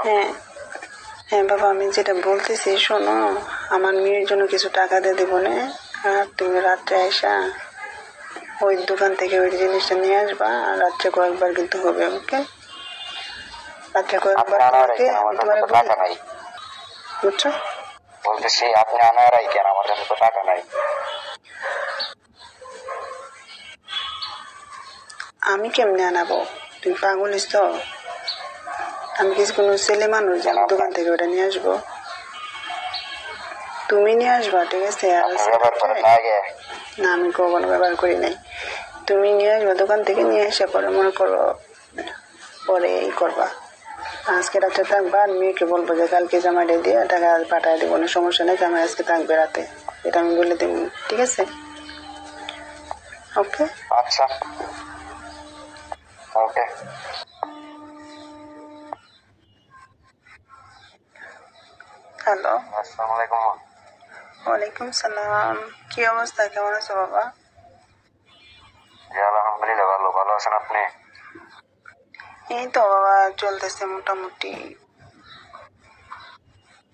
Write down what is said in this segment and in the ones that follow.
হ্যাঁ হ্যাঁ বাবা, আমি যেটা বলতেছি শোনো, আমার মেয়ের জন্য কিছু টাকা দিয়ে দেবো না, আর তুমি রাত্রে আইসা ওই দোকান থেকে ওই জিনিসটা নিয়ে আসবা, আর রাত্রে কয়েকবার কিন্তু হবে, ওকে? রাত্রে কয়েকবার তোমাকে আমি তোমার টাকা নাই, বুঝছো? বলতেছি আপনি আনারাই কেন, আমার কাছে তো টাকা নাই। আমি কেমনে আনাবো? তুমি পাগল তো? আমি কিছু কোনো ছেলে মানুষ যে আমি দোকান থেকে ওটা নিয়ে আসবো? তুমি নিয়ে আসবা, ঠিক আছে? না, আমি কখনো ব্যবহার করি নাই। তুমি নিয়ে আসবা দোকান থেকে, নিয়ে এসে পরে মনে করো পরে এই করবা। আজকে রাতে থাকবা, আর মেয়েকে বলবো যে কালকে জামাইটা দিয়ে টাকা পাঠায় দেবো, না সমস্যা নেই, জামাই আজকে থাকবে রাতে, এটা আমি বলে দেবো, ঠিক আছে? ওকে আচ্ছা ওকে। হ্যালো, আসসালামু আলাইকুম। ওয়ালাইকুম সালাম। কি অবস্থা, কেমন আছো বাবা? জি আলহামদুলিল্লাহ ভালো। ভালো আছেন আপনি? এই তো বাবা, চলতেছে মোটামুটি।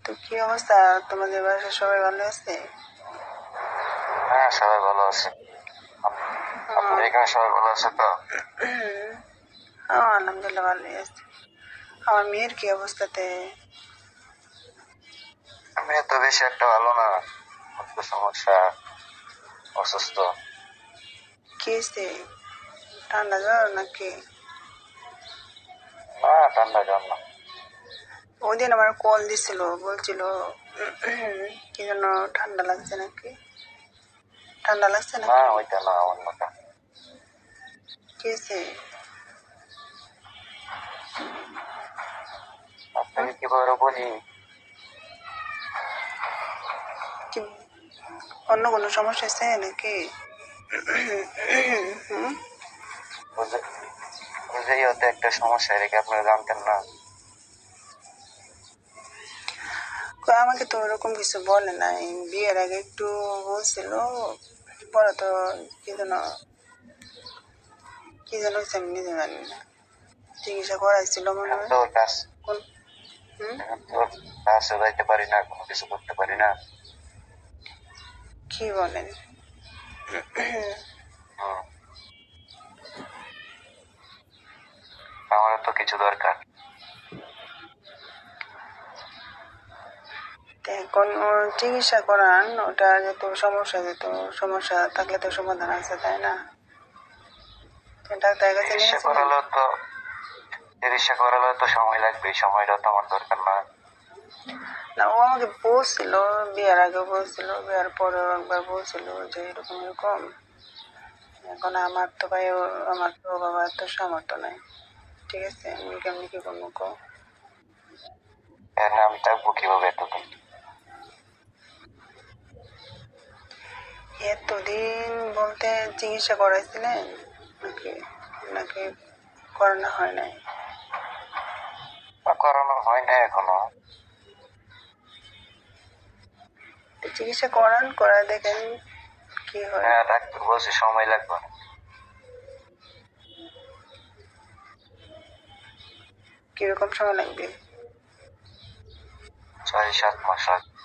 তো কি অবস্থা, তোমাদের বাসায় সবাই ভালো আছে? হ্যাঁ সবাই ভালো আছে। আপনার এখানে সবাই ভালো আছে তো? আলহামদুলিল্লাহ ভালোই আছে। আমার মেয়ের কি অবস্থাতে? মেয়ে তো বেশি একটা ভালো না, একটু সমস্যা, অসুস্থ। কি হয়েছে, ঠান্ডা জ্বর নাকি? না ঠান্ডা জ্বর না। ওই দিন আমার কল দিছিল, বলছিল কি যেন ঠান্ডা লাগছে নাকি? ঠান্ডা লাগছে না নাকি? ওইটা না, অন্যটা। কি হয়েছে? আপনাকে কিভাবে বলি, কি অন্য কোনো সমস্যা আছে নাকি? বুঝেই হতে একটা সমস্যা, এটা কি আপনারা জানতেন না? আমাকে তো ওরকম কিছু বলে নাই, বিয়ের আগে একটু বলছিল, পরে তো কি যেন হয়েছে আমি নিজে জানি না। চিকিৎসা করাইছিল মনে হয়। কোন কাছে যাইতে পারি না, কোনো কিছু করতে পারি না। কি বলেন? আমার তো কিছু দরকার। এখন চিকিৎসা করান, ওটা যেহেতু সমস্যা থাকলে তো সমাধান আছে, তাই না? ডাক্তারের কাছে নিয়ে চিকিৎসা করালে তো সময় লাগবে, সময়টা তো আমার দরকার না। না, ও আমাকে বলছিল, বিয়ের আগে বলছিল, বিয়ের পরেও একবার বলছিল যে এরকম এরকম। এখন আমার তো ভাই, আমার তো বাবা এত সামর্থ্য নাই, ঠিক আছে? আমি কেমনি কি করবো কো? আমি থাকবো কিভাবে এতদিন? এতদিন বলতে চিকিৎসা করাইছিলেন নাকি? নাকি করানো হয় নাই? করানো হয় না এখনো। চিকিৎসা করান, করা দেখেন কি হয়। হ্যাঁ ডাক্তার বলছে সময় লাগবে। কিরকম সময় লাগবে? 6-7 মাস লাগবে।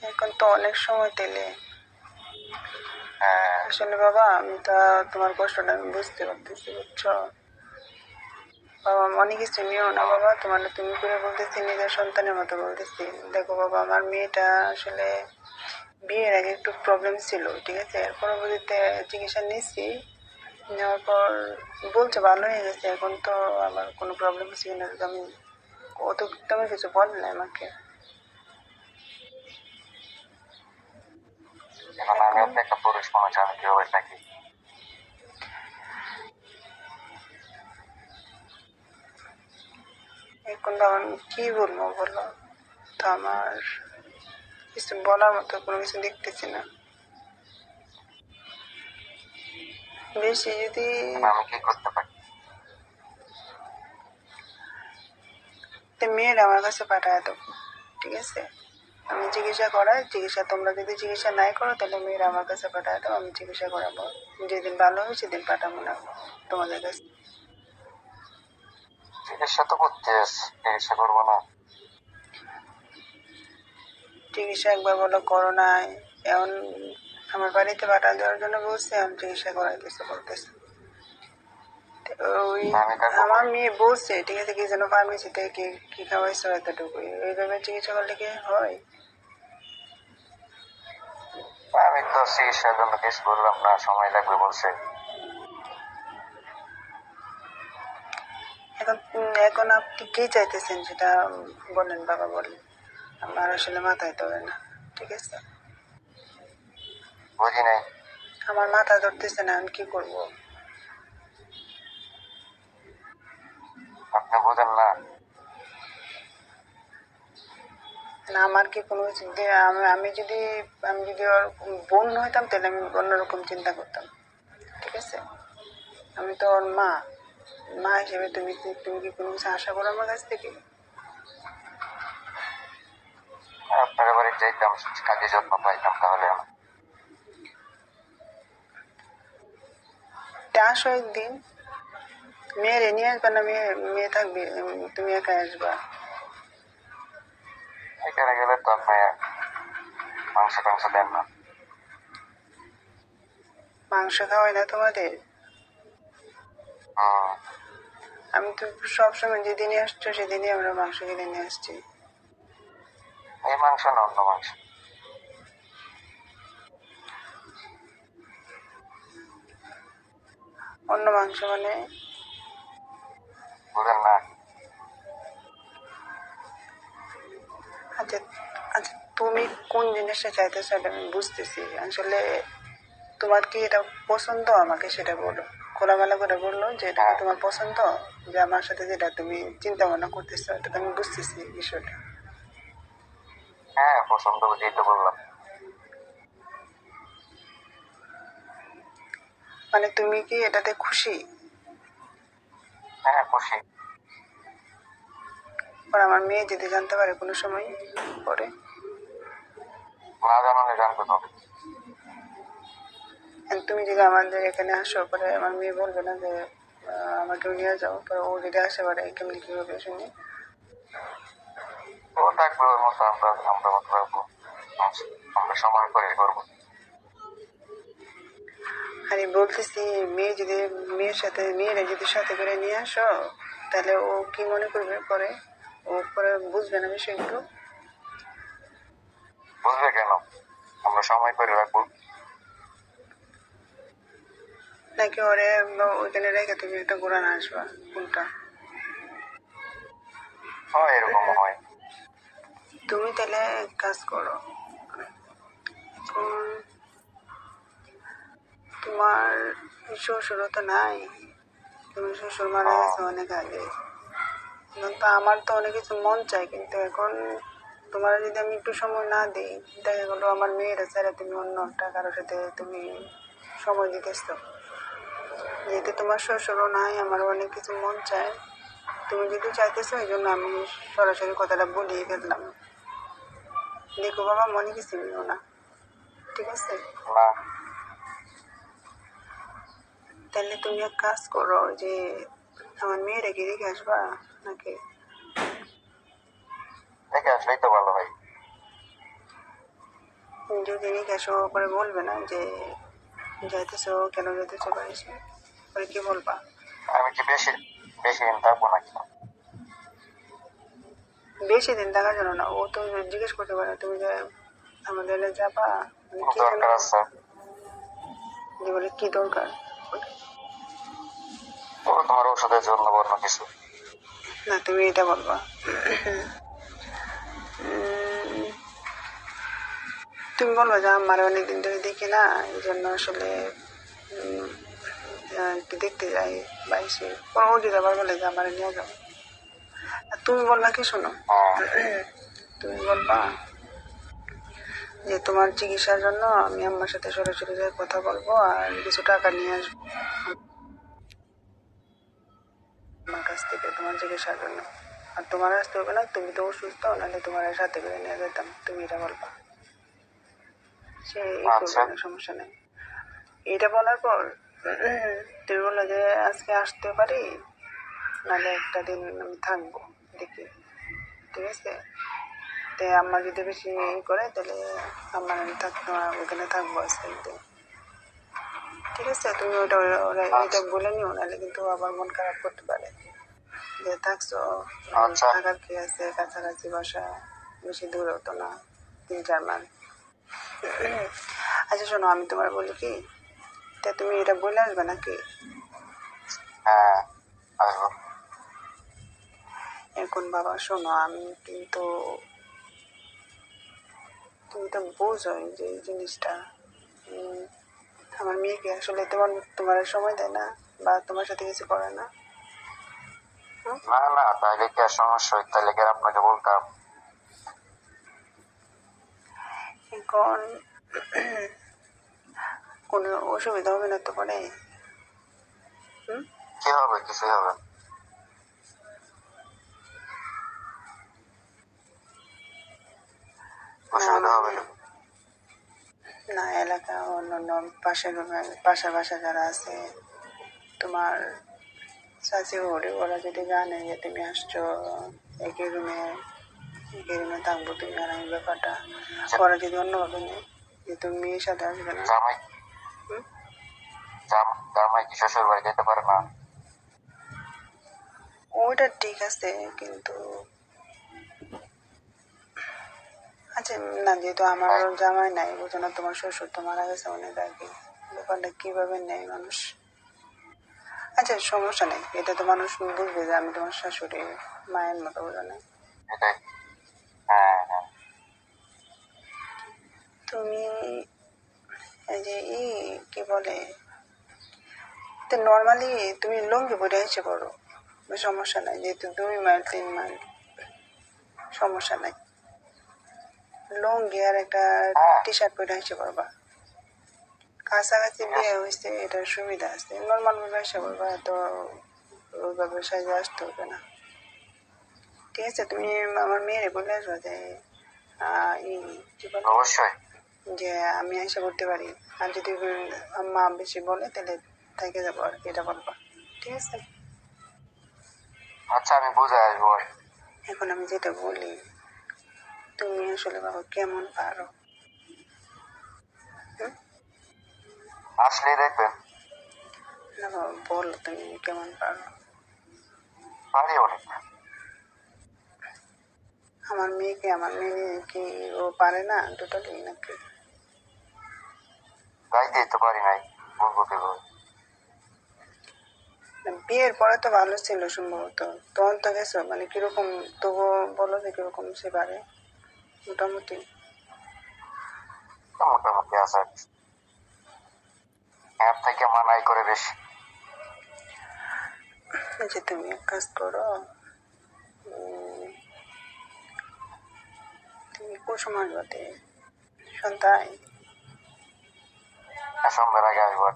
এখন তো অনেক সময় পেলে। হ্যাঁ আসলে বাবা, আমি তো তোমার কষ্টটা আমি বুঝতে পারতেছি, বুঝছো? বাবা মনে কিছু নিও না বাবা, তোমার তুমি করে বলতেছি, নিজের সন্তানের মতো বলতেছি। দেখো বাবা, আমার মেয়েটা আসলে বিয়ের আগে একটু প্রবলেম ছিল, ঠিক আছে? এর পরবর্তীতে চিকিৎসা নিচ্ছি, নেওয়ার পর বলছে ভালো হয়ে গেছে। এখন তো আমার কোনো প্রবলেম হচ্ছে কিনা আমি, ও তো তেমন কিছু বলে না আমাকে। এখন আমি একটা পুরুষ মানুষ, আমি কিভাবে থাকি? এখন তো আমি কি বলবো বলো তো, আমার কিছু বলার মতো কোনো কিছু দেখতেছি না। বেশি যদি আমি কি করতে পারি? মেয়ের আমার কাছে পাঠায় দেবো, ঠিক আছে? আমি চিকিৎসা করাই, চিকিৎসা তোমরা যদি চিকিৎসা নাই করো তাহলে মেয়েরা আমার কাছে পাঠায় দাও, আমি চিকিৎসা করাবো। যেদিন ভালো হবে সেদিন পাঠাবো না তোমাদের কাছে। চিকিৎসা তো করতে আছে, চিকিৎসা করবো না? চিকিৎসা একবার বলো করো নাই, এখন আমার বাড়িতে পাঠা দেওয়ার জন্য বলছে, আমি চিকিৎসা করাইতেছে বলতেছে। ওই আমি থাকবো আমার কই? মেয়ে বলছে ঠিক আছে, কি যেন ফার্মেসিতে কি কি খাওয়াইছো এতটুকুই, এইভাবে চিকিৎসা করলে কি হয়? আমি তো চিকিৎসার জন্য কিছু বললাম না, সময় লাগবে বলছে। এখন আপনি কি চাইতেছেন সেটা বলেন বাবা, বলেন। আমার আসলে মাথায় ধরে না, ঠিক আছে? বুঝি নাই। আমার মাথা ধরতেছে না, আমি কি করবো? আপনি বুঝেন না? না, আমার কি কোনো কিছু আমি যদি ওর বোন হইতাম তাহলে আমি অন্যরকম চিন্তা করতাম, ঠিক আছে? আমি তো ওর মা, মা হিসেবে তুমি কি কোনো কিছু আশা করো আমার কাছ থেকে? আপনার বাড়ি যাইতাম, কাজে যত্ন পাইতাম, তাহলে তা আসো একদিন, মেয়েরে নিয়ে আসবা না, মেয়ে মেয়ে থাকবে, তুমি একা আসবা? এখানে গেলে তো আপনি মাংস টাংস দেন না। মাংস খাওয়াই না তোমাদের? হম। আমি তো সবসময় যেদিনই আসছো সেদিনই আমরা মাংস কিনে নিয়ে আসছি। এই মাংস না, অন্য মাংস। অন্য মাংস মানে? বুঝেন না? আচ্ছা, আচ্ছা, তুমি কোন জিনিসটা চাইতেছো এটা আমি বুঝতেছি। আসলে তোমার কি এটা পছন্দ, আমাকে সেটা বলো, খোলামেলা করে বললো যে এটা কি তোমার পছন্দ, যে আমার সাথে যেটা তুমি চিন্তা ভাবনা করতেছো, এটা তো আমি বুঝতেছি বিষয়টা। হ্যাঁ, পছন্দ বুঝেই তো বললাম। মানে তুমি কি এটাতে খুশি? হ্যাঁ, খুশি। আর আমার মেয়ে যদি জানতে পারে কোনো সময় পরে? না জানালে জানতে তো। তুমি যদি আমাদের এখানে আসো পরে আমার মেয়ে বলবে না যে আমাকেও নিয়ে যাও, পরে ও যদি আসে পারে কেমনি কি হবে শুনি? ও থাকবে ওর মতো, আমরা আমরা মতো রাখবো। আমরা সময় করে করবো। আমি বলতেছি, মেয়েরা যদি সাথে করে নিয়ে আসো তাহলে ও কি মনে করবে পরে? ও পরে বুঝবে না বিষয়গুলো? বুঝবে কেন? আমরা সময় করে রাখবো। নাকি ওরে ওইখানে রেখে তুমি একটা ঘোরানো আসবা কোনটা? হয়, এরকম হয়। তুমি তাহলে এক কাজ করো, এখন তোমার শ্বশুরও তো নাই, তোমার শ্বশুর মারা গেছে অনেক আগে। এখন তো আমার তো অনেক কিছু মন চাই, কিন্তু এখন তোমার যদি আমি একটু সময় না দিই, দেখা গেলো আমার মেয়েরা ছাড়া তুমি অন্য একটা কারোর সাথে তুমি সময় দিতেছো। যেহেতু তোমার শ্বশুরও নাই, আমার অনেক কিছু মন চায়, তুমি যদি চাইতেছো এই জন্য আমি সরাসরি কথাটা বলিয়ে ফেললাম। দেখো বাবা, মনে কিছু নিও না, ঠিক আছে? না, তাহলে তুমি এক কাজ করো, যে আমার মেয়েরা কি রেখে আসবা নাকি? দেখে আসলেই তো ভালো হয়। যদি রেখে আসো পরে বলবে না যে যাইতেছো, কেন যাইতেছো বাড়ি? পরে কি বলবা? আমি কি বেশি বেশি দিন থাকবো নাকি? বেশি দিন থাকার জন্য না, ও তো জিজ্ঞেস করতে পারে তুমি যে আমাদের যাবা, মানে কি যেন দরকার আছে। যে বলে কি দরকার? ও তোমার ওষুধের জন্য বন্য কিছু। না, তুমি এটা বলবা উম, তুমি বলবা যে আমার অনেকদিন ধরে দেখি না, এই জন্য আসলে উম, একটু দেখতে যাই বাইশে। ও যদি আবার বলে যে আমার নিয়ে যাও, আর তুমি বলবা কি শোনো, তুমি বলবা যে তোমার চিকিৎসার জন্য আমি আমার সাথে সরাসরি যাই কথা বলবো আর কিছু টাকা নিয়ে আসবো আমার কাছ থেকে তোমার চিকিৎসার জন্য। আর তোমার আসতে হবে না, তুমি তো অসুস্থ, নাহলে তোমার সাথে করে নিয়ে যেতাম, তুমি এটা বলবা, সে করবে আচ্ছা না, সমস্যা নেই। এটা বলার পর তুমি বললো যে আজকে আসতে পারি, নাহলে একটা দিন আমি থাকবো দেখি, ঠিক আছে? তো আমার যদি বেশি করে তাহলে আমার আমি থাকতে ওখানে থাকবো আজকে একদিন, ঠিক আছে? তুমি ওটা ওরা এটা বলে নিও, নাহলে কিন্তু আবার মন খারাপ করতে পারে যে থাকছো, আচ্ছা থাকার কি আছে, কাছাকাছি বাসা, বেশি দূর হতো না, 3-4 মাইল। আচ্ছা শোনো, আমি তোমার বলি কি, তা তুমি এটা বলে আসবে নাকি? হ্যাঁ আসবো। এখন বাবা শোনো, আমি কিন্তু, তুমি তো বোঝোই যে এই জিনিসটা, উম, আমার মেয়েকে আসলে তোমার সময় দেয় না, বা তোমার সাথে কিছু করে না। হুম? না না, তাইলে কি আর সমস্যা হয়? তাইলে কি আর আপনাকে বলতাম? এখন কোনো অসুবিধা হবে না তো পরে? হুম? কি হবে? কিছুই হবে না। না অসুবিধা আমার হবে মেয়ে, না। না এলাকা অন্যান্য পাশের বাসা যারা আছে, তোমার চাচি ওরে, ওরা যদি জানে যে তুমি আসছো, একই রুমে একই রুমে থাকবো তুমি আর আমি, ব্যাপারটা ওরা যদি অন্যভাবে নেয় যে তুমি মেয়ের সাথে আসবে না। জামাই হুম? জামাই কি শ্বশুর বাড়ি যেতে পারে না? ওইটা ঠিক আছে, কিন্তু আচ্ছা, না যেহেতু আমার তাই জামাই নাই, বুঝো না, তোমার শ্বশুর তো মারা গেছে অনেক আগে, ব্যাপারটা কিভাবে নেয় মানুষ। আচ্ছা সমস্যা নেই, এটা তো মানুষ বুঝবে যে আমি তোমার শাশুড়ি, মায়ের মতো, বুঝো না? এটাই। হ্যাঁ হ্যাঁ। তুমি এই যে কি বলে, তো নর্মালি তুমি লুঙ্গি পরে এসে পড়ো, সমস্যা নাই, যেহেতু 2 মাইল 3 মাইল, সমস্যা নাই। লুঙ্গি আর একটা হ্যাঁ টি শার্ট পরে এসে পড়বা, কাছাকাছি ঠিক বিয়ে আছে। হয়েছে, এটার সুবিধা আছে, নর্মাল ভাবে এসে পড়বা, তো ওইভাবে সাজে আসতে হবে না, ঠিক আছে? তুমি আমার মেয়েরে বলে আসবো যে কি বলে, অবশ্যই। যে আমি এসে করতে পারি, আর যদি মা বেশি বলে তাহলে থেকে যাবো আর কি, এটা বলবা, ঠিক আছে? আচ্ছা আমি বুঝে আসবো। এখন আমি যেটা বলি, তুমি আসলে বাবা কেমন পারো? হুম? আসলেই দেখবেন। না বাবা, বলো তুমি কেমন পারো। পারি অনেক। আমার মেয়ে কি ও পারে না টোটালি নাকি? গাইতেই তো পারি নাই, বলবো কিভাবে? না, বিয়ের পরে তো ভালো ছিল সম্ভবত, তখন তো গেছো, মানে কিরকম, তবুও বলো যে কিরকম সে পারে মোটামুটি। তো মোটামুটি আছে। এর থেকে মানাই করে বেশি। যে তুমি এক কাজ করো, উম, তুমি কুসুম আসবাতে সন্ধ্যায়, সন্ধ্যার আগে আসবো।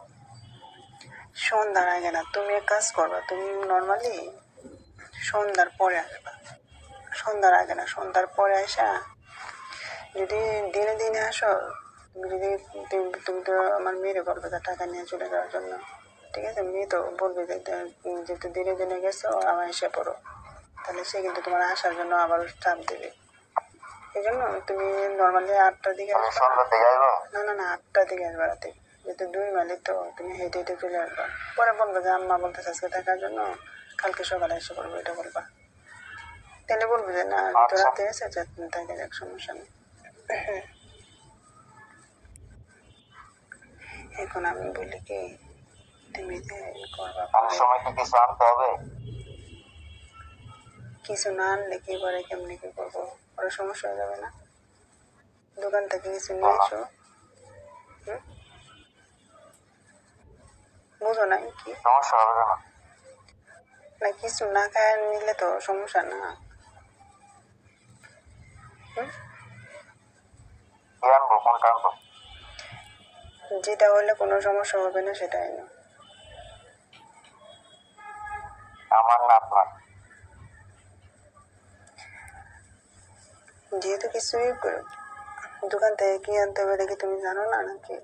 সন্ধ্যার আগে না, তুমি এক কাজ করবা, তুমি নর্মালি সন্ধ্যার পরে আসবা, সন্ধ্যার আগে না, সন্ধ্যার পরে আসা, যদি দিনে দিনে আসো, তুমি যদি তুমি তো আমার মেয়েরে বলবে যে টাকা নিয়ে চলে যাওয়ার জন্য, ঠিক আছে? মেয়ে তো বলবে যে যেহেতু দিনে দিনে গেছো, আমার এসে পড়ো, তাহলে সে কিন্তু তোমার আসার জন্য আবার চাপ দেবে। এই জন্য তুমি নর্মালি 8টার দিকে তাহলে আসবা। সন্ধ্যার দিকে আসবো। না না না, 8টার দিকে আসবা রাতে, যেহেতু 2 মাইলে তো তুমি হেঁটে হেঁটে চলে আসবা। পরে বলবো যে আম্মা বলতেছে আজকে থাকার জন্য, কালকে সকালে এসে পড়বো, এটা বলবা। তাহলে বলবো যে না, তো আচ্ছা রাতে এসে থাকে যাক, সমস্যা নেই। এখন আমি বলি কি, তুমি যে করবা আসার পরে, সময় কি কিছু আনতে হবে? কিছু না আনলে কি পরে কেমনি কি করবো, পরে সমস্যা হয়ে যাবে না? দোকান থেকে কিছু নিয়ে কেন? এসো। হুম? বুঝো নাই কি, সমস্যা হবে কেন? না কিছু না খায় নিলে তো সমস্যা না। হুম? কি আনবো? কোনটা আনবো? যেটা হলে কোনো সমস্যা হবে না সেটাই না। আমার না আপনার? যেহেতু কিছুই দোকান থেকে কি আনতে হবে এটা কি তুমি জানো না নাকি?